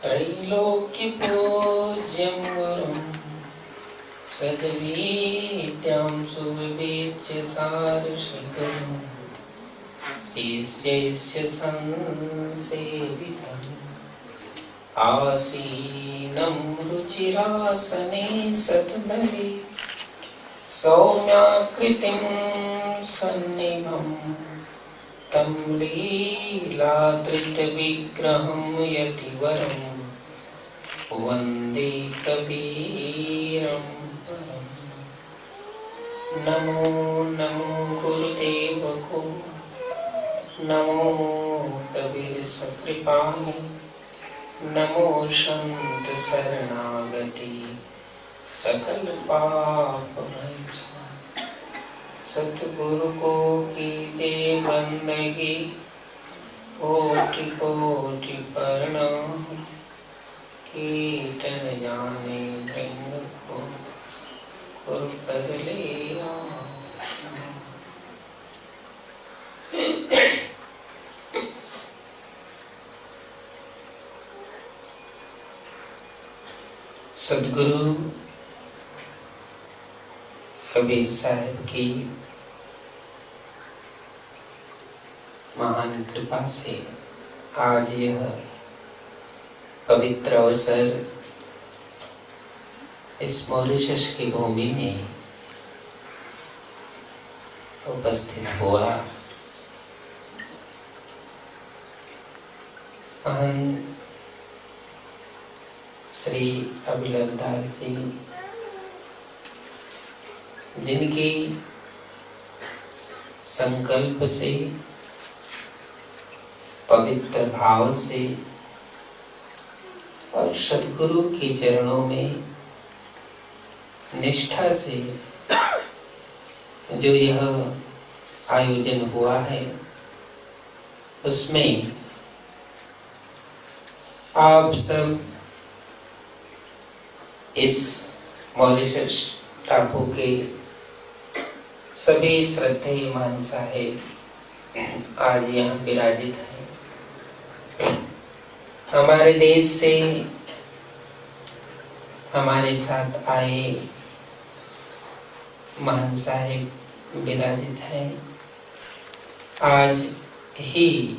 त्रैलोक्यपूज्यं गुरुं सद्विद्यां सुविवेच्य सारथिगुरुं शिष्यस्य संसेवितम् आसीनं रुचिरासने सद्महे सौम्याकृतिं सन्निभं तं लीलाधृतविग्रहं यतिवरं वन्दे कबीरं परम्। नमो नमो गुरुदेव को, नमो कबीर सकृपाले, नमो संत शरणागति सकल पाप भंजन। सतगुरु को कीजे बंदगी, कोटि कोटि प्रणाम। कीर्तन जाने भृंग को कुर कर लिया। सद्गुरु कबीर साहब की महान कृपा से आज यह पवित्र अवसर इस मॉरिशस की भूमि में उपस्थित हुआ। महान श्री अभिलषदास जी, जिनकी संकल्प से, पवित्र भाव से और सद्गुरु के चरणों में निष्ठा से जो यह आयोजन हुआ है, उसमें आप सब इस मॉरिशस टापू के सभी श्रद्धेय महान साहेब आज यहाँ विराजित हैं। हमारे देश से हमारे साथ आए महान साहेब विराजित हैं। आज ही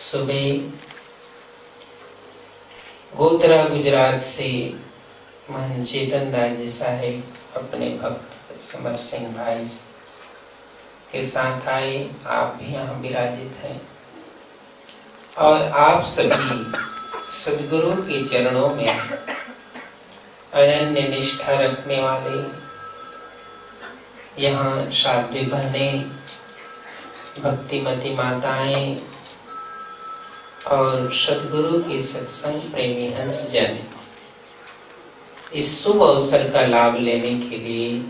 सुबह गोधरा गुजरात से महान चेतन दास जी साहेब अपने भक्त समर सिंह भाई के साथ आए। आप भी यहाँ विराजित हैं और आप सभी सद्गुरु के चरणों में अनन्य निष्ठा रखने वाले यहाँ शादी बहनें, भक्तिमती माताएं और सद्गुरु के सत्संग प्रेमी हंस जन इस शुभ अवसर का लाभ लेने के लिए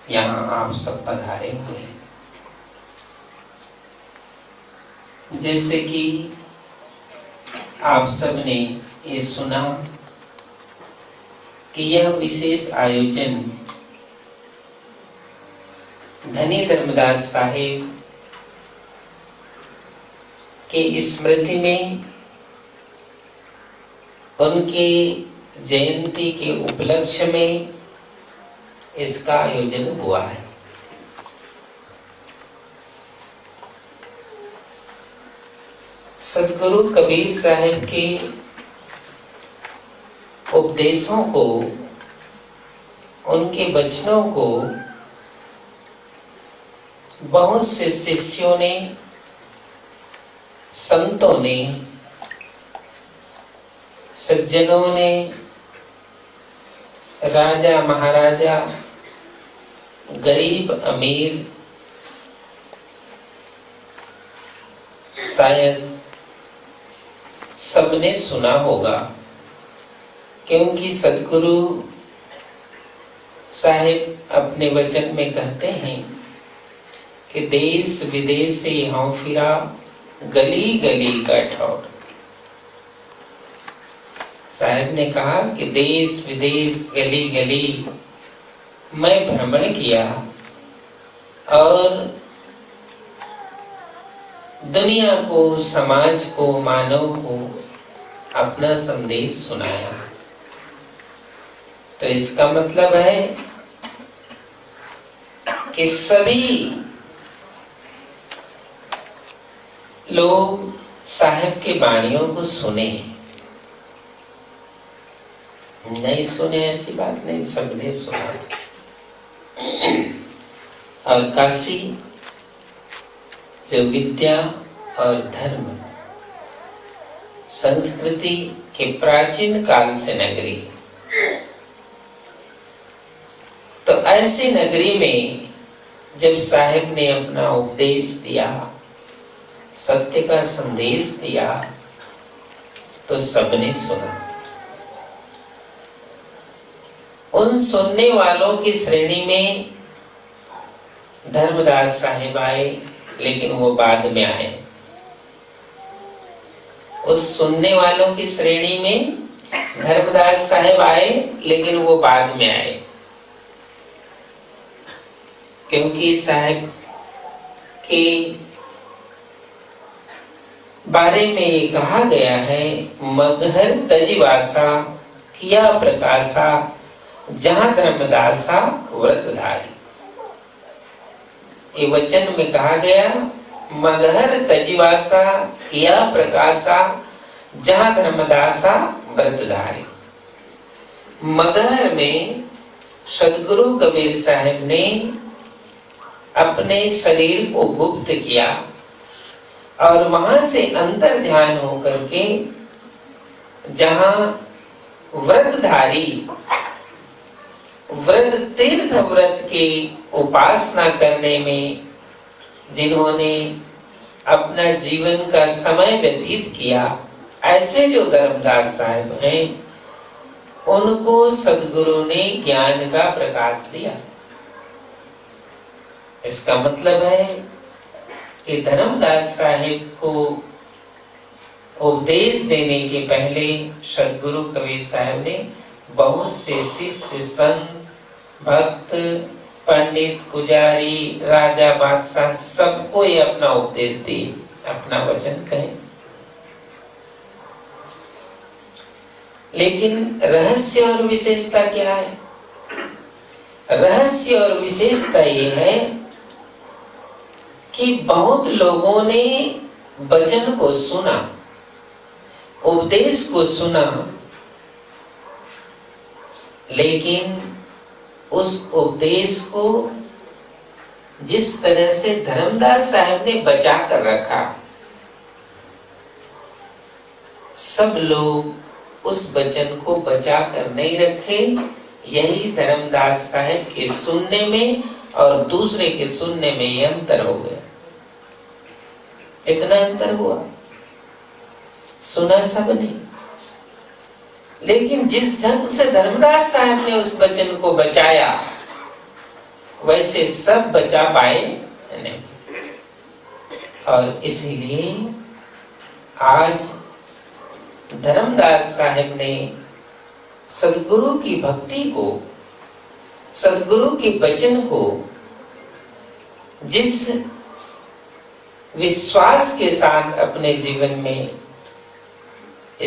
यहाँ आप सब पधारे हुए हैं। जैसे कि आप सब ने ये सुना कि यह विशेष आयोजन धनी धर्मदास साहेब के स्मृति में उनके जयंती के उपलक्ष्य में इसका आयोजन हुआ है। सद्गुरु कबीर साहब के उपदेशों को, उनके वचनों को बहुत से शिष्यों ने, संतों ने, सज्जनों ने, राजा महाराजा, गरीब अमीर, शायद सबने सुना होगा, क्योंकि सद्गुरु साहिब अपने वचन में कहते हैं कि देश विदेश से यहाँ फिरा, गली गली का ठौर। साहब ने कहा कि देश विदेश गली गली मैं भ्रमण किया और दुनिया को, समाज को, मानव को अपना संदेश सुनाया। तो इसका मतलब है कि सभी लोग साहेब की वाणियों को सुने। नहीं सुने ऐसी बात नहीं, सबने सुना। और काशी जो विद्या और धर्म संस्कृति के प्राचीन काल से नगरी, तो ऐसी नगरी में जब साहेब ने अपना उपदेश दिया, सत्य का संदेश दिया, तो सबने सुना। उन सुनने वालों की श्रेणी में धर्मदास साहेब आए, लेकिन वो बाद में आए। उस सुनने वालों की श्रेणी में धर्मदास साहेब आए, लेकिन वो बाद में आए, क्योंकि साहेब के बारे में ये कहा गया है, मगहर तजिवासा किया प्रकाशा जहां धर्मदासा व्रतधारी। ये वचन में कहा गया, मगहर तजिवासा किया प्रकाशा जहां धर्मदासा व्रतधारी। मगहर में सदगुरु कबीर साहब ने अपने शरीर को गुप्त किया और वहां से अंतर ध्यान होकर के जहां व्रतधारी व्रत तीर्थ व्रत की उपासना करने में जिन्होंने अपना जीवन का समय व्यतीत किया, ऐसे जो धर्मदास साहब हैं, उनको सदगुरु ने ज्ञान का प्रकाश दिया। इसका मतलब है कि धर्मदास साहिब को उपदेश देने के पहले सदगुरु कबीर साहब ने बहुत से शिष्य, संत, भक्त, पंडित, पुजारी, राजा, बादशाह सबको ये अपना उपदेश दिए, अपना वचन कहे। लेकिन रहस्य और विशेषता क्या है? रहस्य और विशेषता ये है कि बहुत लोगों ने वचन को सुना, उपदेश को सुना, लेकिन उस उपदेश को जिस तरह से धर्मदास साहब ने बचा कर रखा, सब लोग उस वचन को बचा कर नहीं रखे। यही धर्मदास साहब के सुनने में और दूसरे के सुनने में ये अंतर हो गया। इतना अंतर हुआ, सुना सबने, लेकिन जिस ढंग से धर्मदास साहब ने उस वचन को बचाया, वैसे सब बचा पाए नहीं। और इसीलिए आज धर्मदास साहब ने सदगुरु की भक्ति को, सदगुरु के वचन को जिस विश्वास के साथ अपने जीवन में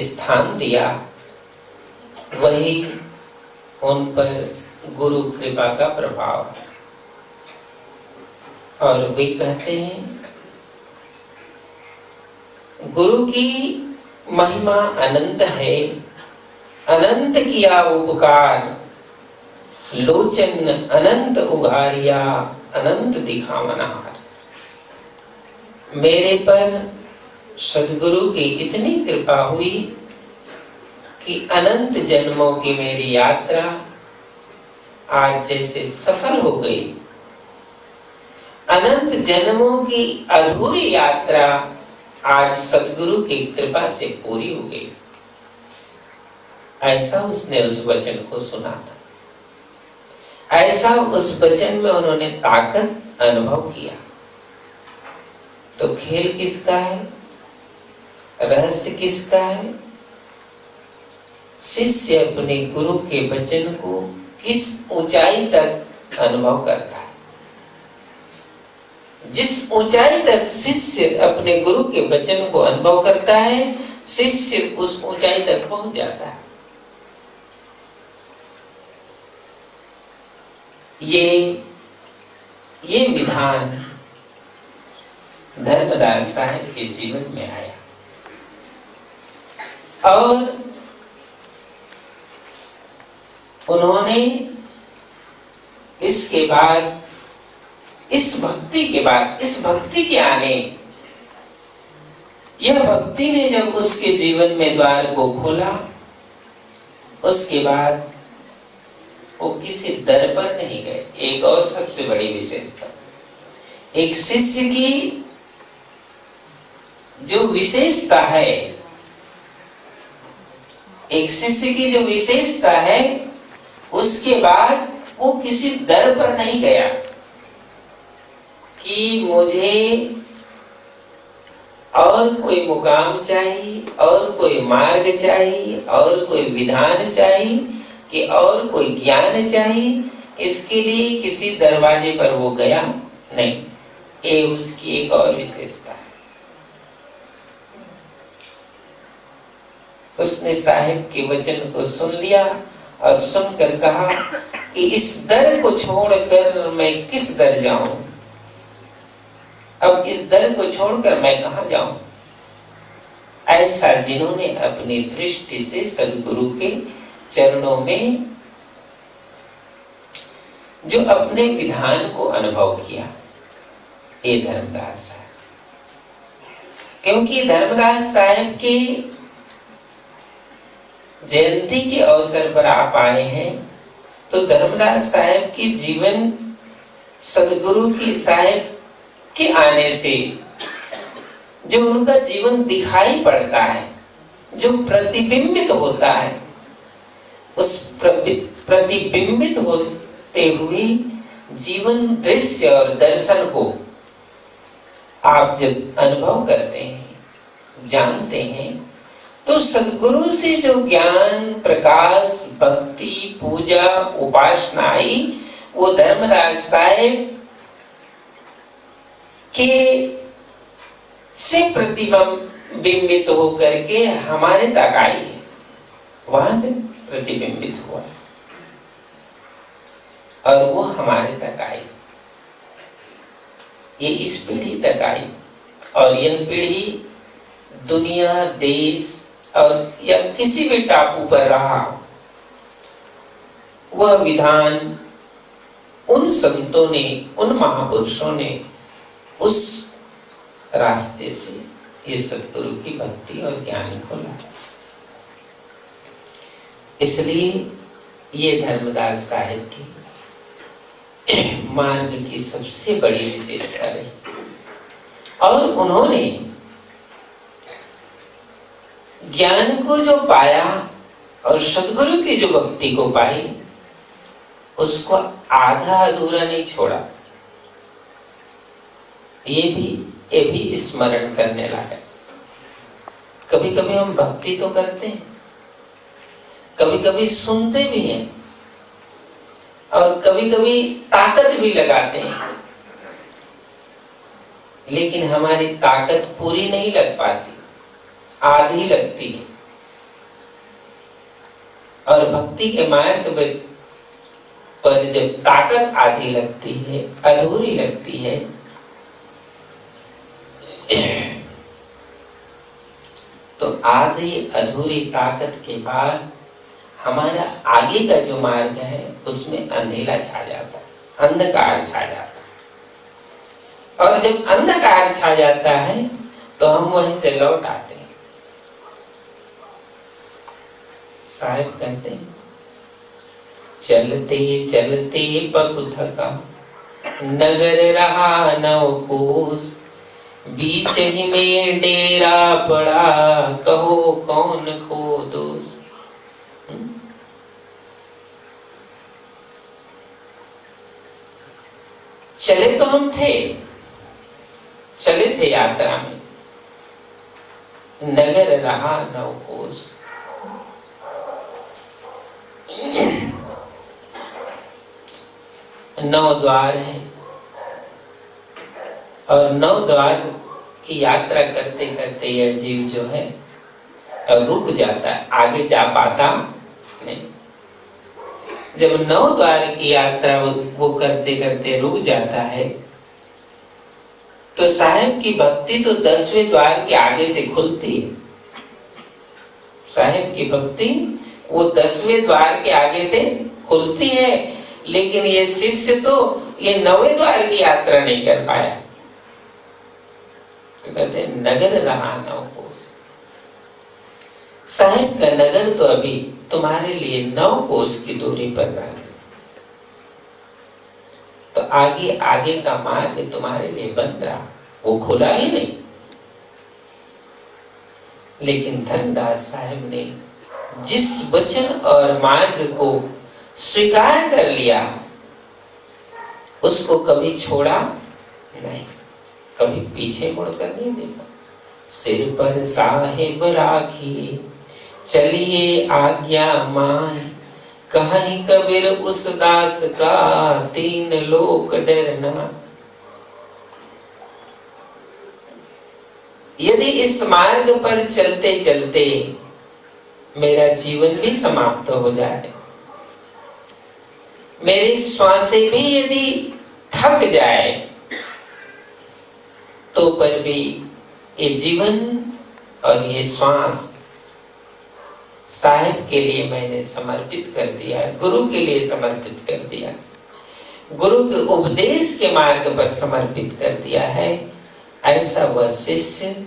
स्थान दिया, वही उन पर गुरु कृपा का प्रभाव है। और वे कहते हैं, गुरु की महिमा अनंत है, अनंत किया उपकार, लोचन अनंत उघारिया, अनंत दिखावनहार। मेरे पर सदगुरु की इतनी कृपा हुई कि अनंत जन्मों की मेरी यात्रा आज जैसे सफल हो गई। अनंत जन्मों की अधूरी यात्रा आज सदगुरु की कृपा से पूरी हो गई। ऐसा उसने उस वचन को सुना था, ऐसा उस वचन में उन्होंने ताकत अनुभव किया। तो खेल किसका है? रहस्य किसका है? शिष्य अपने गुरु के वचन को किस ऊंचाई तक अनुभव करता है। जिस ऊंचाई तक शिष्य अपने गुरु के वचन को अनुभव करता है, शिष्य उस ऊंचाई तक पहुंच जाता है। ये विधान धर्मदास साहब के जीवन में आया और उन्होंने इसके बाद, इस भक्ति के आने, यह भक्ति ने जब उसके जीवन में द्वार को खोला, उसके बाद वो किसी दर पर नहीं गए। एक और सबसे बड़ी विशेषता, एक शिष्य की जो विशेषता है, एक शिष्य की जो विशेषता है, उसके बाद वो किसी दर पर नहीं गया कि मुझे और कोई मुकाम चाहिए, और कोई मार्ग चाहिए, और कोई विधान चाहिए, कि और कोई ज्ञान चाहिए। इसके लिए किसी दरवाजे पर वो गया नहीं। ये उसकी एक और विशेषता है। उसने साहिब के वचन को सुन लिया और सुनकर कहा कि इस दर को छोड़कर मैं किस दर जाऊं, अब इस दर को छोड़कर मैं कहां जाऊं। ऐसा जिन्होंने अपनी दृष्टि से सदगुरु के चरणों में जो अपने विधान को अनुभव किया, ये धर्मदास है। क्योंकि धर्मदास साहब के जयंती के अवसर पर आप आए हैं, तो धर्मदास साहब की जीवन सदगुरु की साहब के आने से जो उनका जीवन दिखाई पड़ता है, जो प्रतिबिंबित होता है, उस प्रतिबिंबित होते हुए जीवन दृश्य और दर्शन को आप जब अनुभव करते हैं, जानते हैं, तो सद्गुरु से जो ज्ञान, प्रकाश, भक्ति, पूजा, उपासना आई, वो धर्मदास साहब के से प्रतिबिंबित होकर के हमारे तक आई है, वहां से प्रतिबिंबित हुआ और वो हमारे तक आई, ये इस पीढ़ी तक आई। और यह पीढ़ी दुनिया, देश और या किसी भी टापू पर रहा, वह विधान उन संतों ने, उन महापुरुषों ने उस रास्ते से ये सतगुरु की भक्ति और ज्ञान खोला। इसलिए ये धर्मदास साहिब की मार्ग की सबसे बड़ी विशेषता रही। और उन्होंने ज्ञान को जो पाया और सद्गुरु की जो भक्ति को पाई, उसको आधा अधूरा नहीं छोड़ा। ये भी स्मरण करने लायक। कभी कभी हम भक्ति तो करते हैं, कभी कभी सुनते भी हैं, और कभी कभी ताकत भी लगाते हैं, लेकिन हमारी ताकत पूरी नहीं लग पाती, आधी लगती है। और भक्ति के मार्ग पर जब ताकत आधी लगती है, अधूरी लगती है, तो आधी अधूरी ताकत के बाद हमारा आगे का जो मार्ग है उसमें अंधेरा छा जाता है, अंधकार छा जाता है। और जब अंधकार छा जाता है तो हम वहीं से लौट आते हैं। साहब कहते हैं, चलते चलते पग थका, नगर रहा नवकोस, बीच ही में डेरा पड़ा, कहो कौन को दोष। चले तो हम थे, चले थे यात्रा में, नगर रहा नवकोस। नौ द्वार है और नौ द्वार की यात्रा करते करते यह जीव जो है और रुक जाता है, आगे जा पाता नहीं। जब 9 द्वार की यात्रा वो करते करते रुक जाता है, तो साहेब की भक्ति तो 10वें द्वार के आगे से खुलती है। साहेब की भक्ति वो 10वें द्वार के आगे से खुलती है, लेकिन ये शिष्य तो ये 9वें द्वार की यात्रा नहीं कर पाया। तो कहते हैं नगर रहा 9 कोस। साहेब का नगर तो अभी तुम्हारे लिए 9 कोस की दूरी पर रह गया, तो आगे आगे का मार्ग तुम्हारे लिए बंद रहा, वो खुला ही नहीं। लेकिन धर्मदास साहब ने जिस वचन और मार्ग को स्वीकार कर लिया, उसको कभी छोड़ा नहीं, कभी पीछे मुड़कर नहीं देखा। सिर पर साहेब राखी चलिए आज्ञा माए, कहीं कबीर उस दास का 3 लोक डर न। यदि इस मार्ग पर चलते चलते मेरा जीवन भी समाप्त हो जाए, मेरी श्वासें भी यदि थक जाए, तो पर भी ये जीवन और ये श्वास साहेब के लिए मैंने समर्पित कर दिया है, गुरु के लिए समर्पित कर दिया, गुरु के उपदेश के मार्ग पर समर्पित कर दिया है। ऐसा वह शिष्य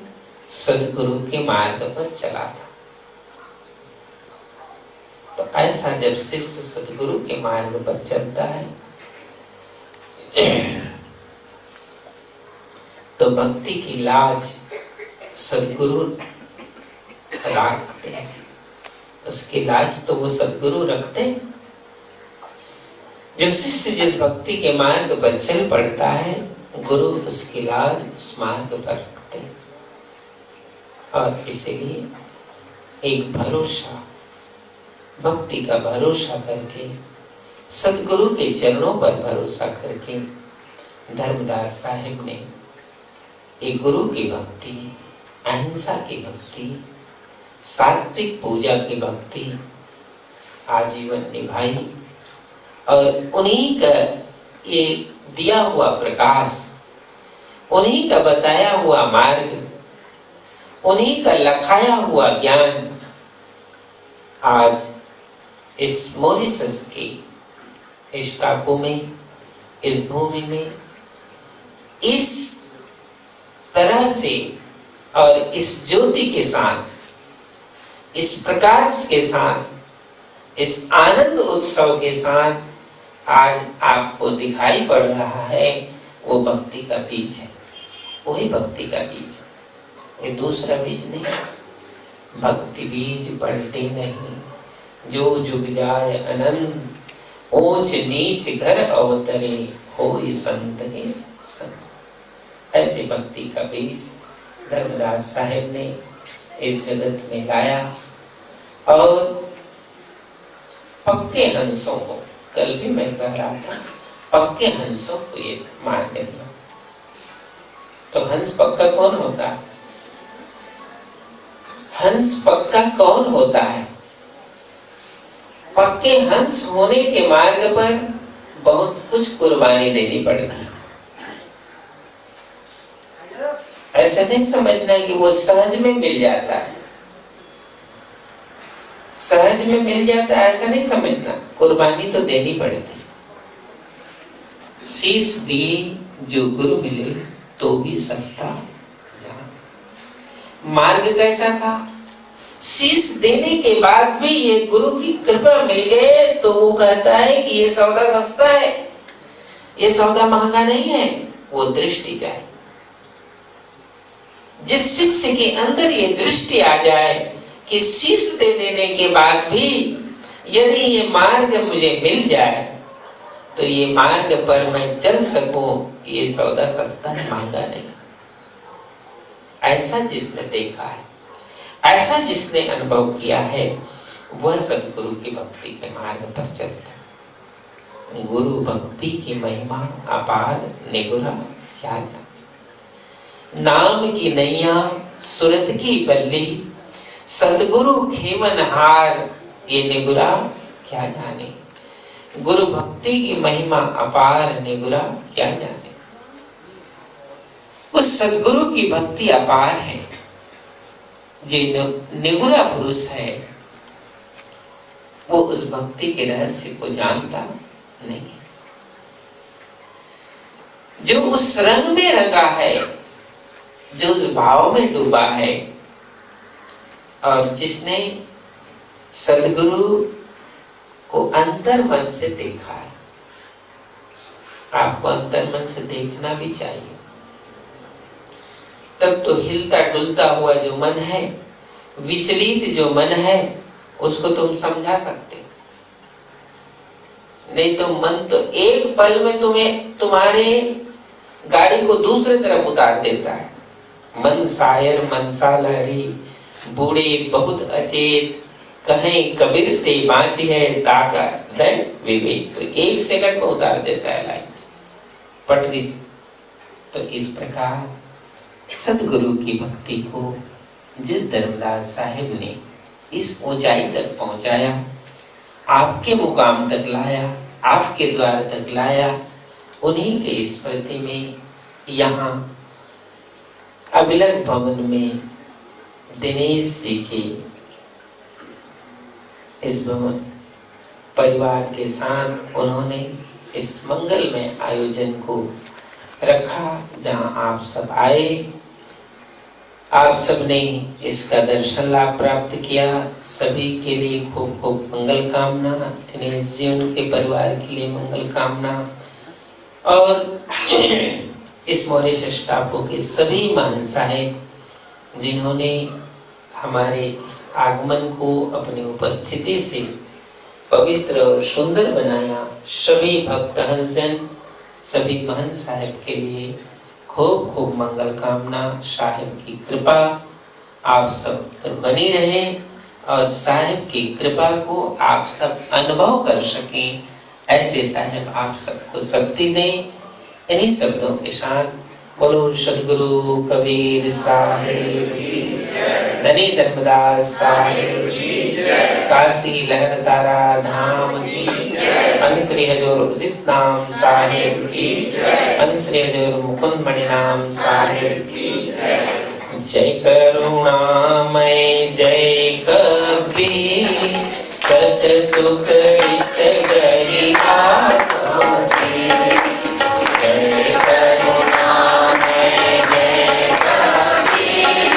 सदगुरु के मार्ग पर चला था। तो ऐसा जब शिष्य सदगुरु के मार्ग पर चलता है, तो भक्ति की लाज सदगुरु रखते हैं। उसकी लाज तो वो सदगुरु रखते हैं। जो शिष्य जिस भक्ति के मार्ग पर चल पड़ता है, गुरु उसकी लाज उस मार्ग पर रखते हैं। और इसीलिए एक भरोसा, भक्ति का भरोसा करके, सदगुरु के चरणों पर भरोसा करके धर्मदास साहिब ने एक गुरु की भक्ति, अहिंसा की भक्ति, सात्विक पूजा की भक्ति आजीवन निभाई। और उन्हीं का ये दिया हुआ प्रकाश, उन्हीं का बताया हुआ मार्ग, उन्हीं का लखाया हुआ ज्ञान आज इस मॉरिशस की इस टापू में, इस भूमि में इस तरह से और इस ज्योति के साथ, इस प्रकाश के साथ, इस आनंद उत्सव के साथ आज आपको दिखाई पड़ रहा है। वो भक्ति का बीज है, वही भक्ति का बीज है, ये दूसरा बीज नहीं। भक्ति बीज पलटे नहीं, जो जुग जाए अनंत, ऊंच नीच घर अवतरे, होई संत के संग। ऐसे भक्ति का बीज धर्मदास साहेब ने इस जगत में लाया। और पक्के हंसों को, कल भी मैं कह रहा था, पक्के हंसों को ये मान्य दिया। तो हंस पक्का कौन होता है? हंस पक्का कौन होता है? पक्के हंस होने के मार्ग पर बहुत कुछ कुर्बानी देनी पड़ेगी। ऐसा नहीं समझना कि वो सहज में मिल जाता है, सहज में मिल जाता है, ऐसा नहीं समझना। कुर्बानी तो देनी पड़ेगी। शीश दिए जो गुरु मिले, तो भी सस्ता जान। मार्ग कैसा था? शीश देने के बाद भी ये गुरु की कृपा मिल गए, तो वो कहता है कि ये सौदा सस्ता है, ये सौदा महंगा नहीं है। वो दृष्टि चाहिए। जिस शिष्य के अंदर ये दृष्टि आ जाए कि शीश दे देने के बाद भी यदि ये मार्ग मुझे मिल जाए, तो ये मार्ग पर मैं चल सकूं, ये सौदा सस्ता है, महंगा नहीं। ऐसा जिसने देखा है, ऐसा जिसने अनुभव किया है, वह सदगुरु की भक्ति के मार्ग पर चलता है। गुरु भक्ति की महिमा अपार निगुरा क्या जाने। नाम की नैया सुरत की बल्ली, सतगुरु खेमनहार ये निगुरा क्या जाने। गुरु भक्ति की महिमा अपार निगुरा क्या जाने। उस सतगुरु की भक्ति अपार है। जो निगुरा पुरुष है वो उस भक्ति के रहस्य को जानता नहीं। जो उस रंग में रंगा है, जो उस भाव में डूबा है, और जिसने सद्गुरु को अंतर मन से देखा है। आपको अंतर मन से देखना भी चाहिए, तब तो हिलता डुलता हुआ जो मन है, विचलित जो मन है, उसको तुम समझा सकते। नहीं तो मन तो एक पल में तुम्हारे गाड़ी को दूसरे तरफ उतार देता है। मन सायर मनसा लहरी, बूढ़े बहुत अचेत, कहें कबीर ते बाँची है ताका दैन विवेक। तो एक सेकंड में उतार देता है लाइन पटरी। तो इस प्रकार सतगुरु की भक्ति को जिस धर्मदास साहिब ने इस ऊंचाई तक पहुंचाया, आपके मुकाम तक लाया, आपके द्वार तक लाया, उन्हीं के स्मृति में यहाँ अभिलख भवन में दिनेश जी के इस भवन परिवार के साथ उन्होंने इस मंगलमय आयोजन को रखा, जहां आप सब आए। आप सबने इसका दर्शन लाभ प्राप्त किया। सभी के लिए खूब खूब मंगल कामना। दिनेश जी उनके परिवार के लिए मंगल कामना, और इस मॉरिशस टापू के सभी महान साहेब जिन्होंने हमारे इस आगमन को अपनी उपस्थिति से पवित्र और सुंदर बनाया, सभी भक्त हंसजन, सभी महान साहेब के लिए खूब खूब मंगल कामना। साहेब की कृपा आप सब पर बनी रहे, और साहेब की कृपा को आप सब अनुभव कर सकें, ऐसे साहेब आप सबको शक्ति दें। इन्हीं शब्दों के साथ बोलो सद्गुरु कबीर साहेब की जय, धनी धर्मदास साहेब की जय, काशी लहर तारा धाम की जय, अंश्री हजूर उदित नाम साहेब की जय, अंश्री हजूर मुकुंद मणि नाम साहेब की जय। जय करुणामय जय कबीर, सच सुख हित गहि आत्मती। जय करुणामय जय कबीर,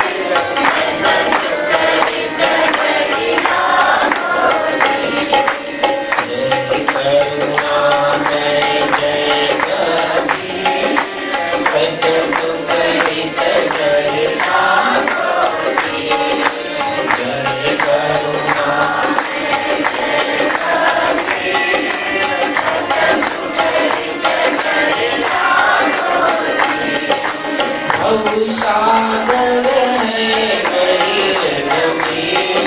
जय करुणामय जय कबीर, सच सुख हित गहि आत्मती। जय करुणामय जय कबीर, सागर है गहीर जमीन,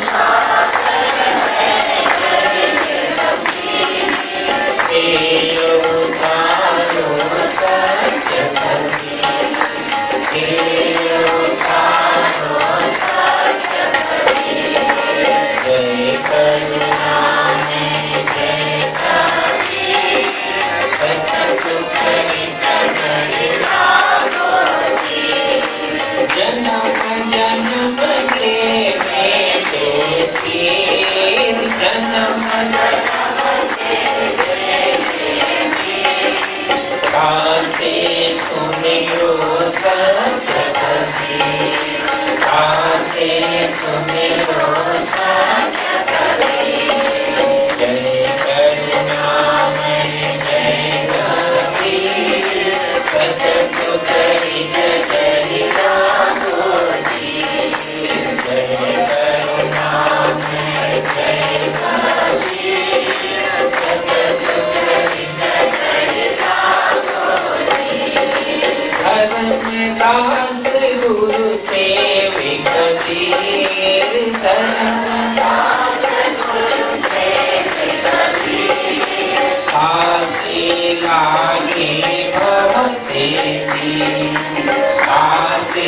सागर है गहीर जमीन, हे उतारो सत्य सती, हे उतारो सत्य सती। जय करुणामय जय कबीर, सत्य सुख हित गहि आत्मती। जन्म जन्म के मेरे पीर, जन्म जन्म के मेरे पीर, कासे सुमिरो सत्यपति, कासे सुमिरो सत्यपति। जय करुणामय जय कबीर, सत्य सुख हित गहि आत्मती। जय करुणामय जय कबीर, सत्य सुख हित गहि आत्मती। धर्मदास गुरु सेविक कबीर, धर्मदास गुरु सेविक कबीर, आसे लागे भव सेवी, आसे